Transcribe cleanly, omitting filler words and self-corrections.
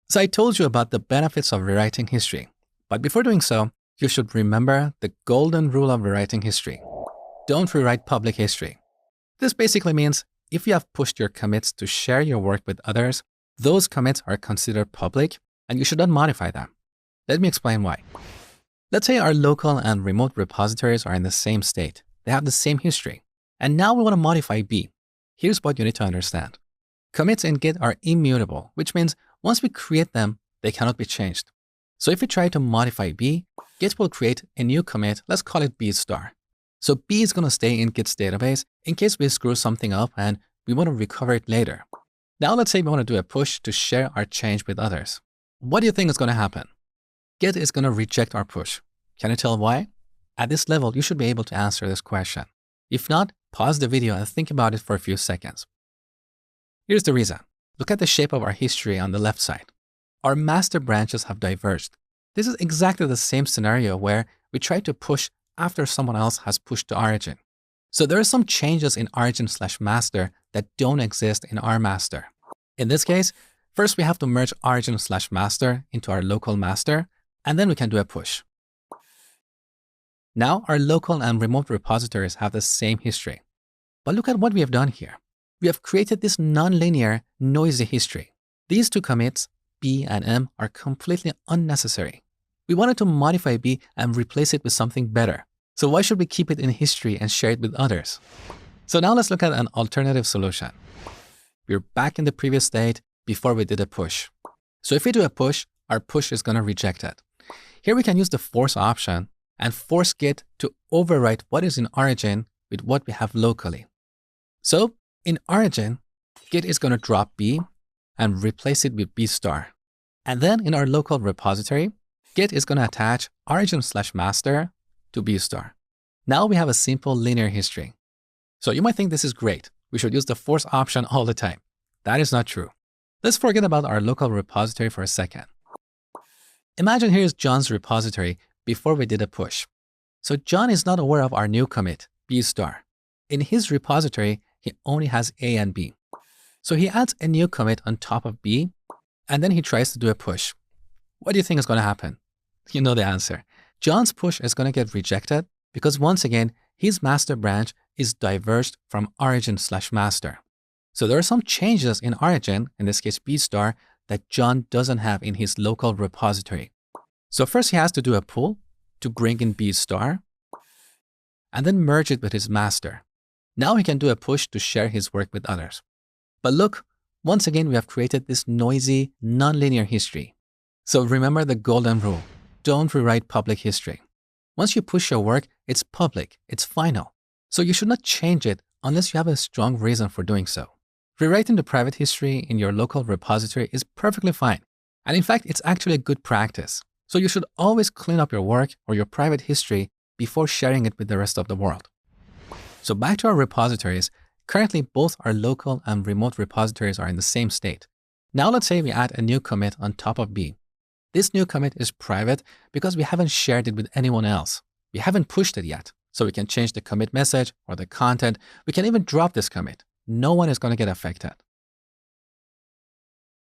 So I told you about the benefits of rewriting history. But before doing so, you should remember the golden rule of rewriting history. Don't rewrite public history. This basically means if you have pushed your commits to share your work with others, those commits are considered public and you should not modify them. Let me explain why. Let's say our local and remote repositories are in the same state. They have the same history. And now we want to modify B. Here's what you need to understand. Commits in Git are immutable, which means once we create them, they cannot be changed. So if we try to modify B, Git will create a new commit, let's call it B star. So B is going to stay in Git's database in case we screw something up and we want to recover it later. Now let's say we want to do a push to share our change with others. What do you think is going to happen? Git is going to reject our push. Can you tell why? At this level, you should be able to answer this question. If not, pause the video and think about it for a few seconds. Here's the reason. Look at the shape of our history on the left side. Our master branches have diverged. This is exactly the same scenario where we try to push after someone else has pushed to origin. So there are some changes in origin/master that don't exist in our master. In this case, first we have to merge origin/master into our local master, and then we can do a push. Now our local and remote repositories have the same history. But look at what we have done here. We have created this nonlinear, noisy history. These two commits, B and M, are completely unnecessary. We wanted to modify B and replace it with something better. So why should we keep it in history and share it with others? So now let's look at an alternative solution. We're back in the previous state before we did a push. So if we do a push, our push is going to reject it. Here we can use the force option and force Git to overwrite what is in origin with what we have locally. So in origin, Git is going to drop B and replace it with B star. And then in our local repository, Git is going to attach origin/master to B star. Now we have a simple linear history. So you might think this is great. We should use the force option all the time. That is not true. Let's forget about our local repository for a second. Imagine here's John's repository before we did a push. So John is not aware of our new commit, B star. In his repository, he only has A and B. So he adds a new commit on top of B, and then he tries to do a push. What do you think is going to happen? You know the answer. John's push is going to get rejected because once again, his master branch is diverged from origin/master. So there are some changes in origin, in this case B star, that John doesn't have in his local repository. So first he has to do a pull to bring in B star and then merge it with his master. Now he can do a push to share his work with others. But look, once again, we have created this noisy, nonlinear history. So remember the golden rule. Don't rewrite public history. Once you push your work, it's public, it's final. So you should not change it unless you have a strong reason for doing so. Rewriting the private history in your local repository is perfectly fine. And in fact, it's actually a good practice. So you should always clean up your work or your private history before sharing it with the rest of the world. So back to our repositories. Currently, both our local and remote repositories are in the same state. Now let's say we add a new commit on top of B. This new commit is private because we haven't shared it with anyone else. We haven't pushed it yet. So we can change the commit message or the content. We can even drop this commit. No one is going to get affected.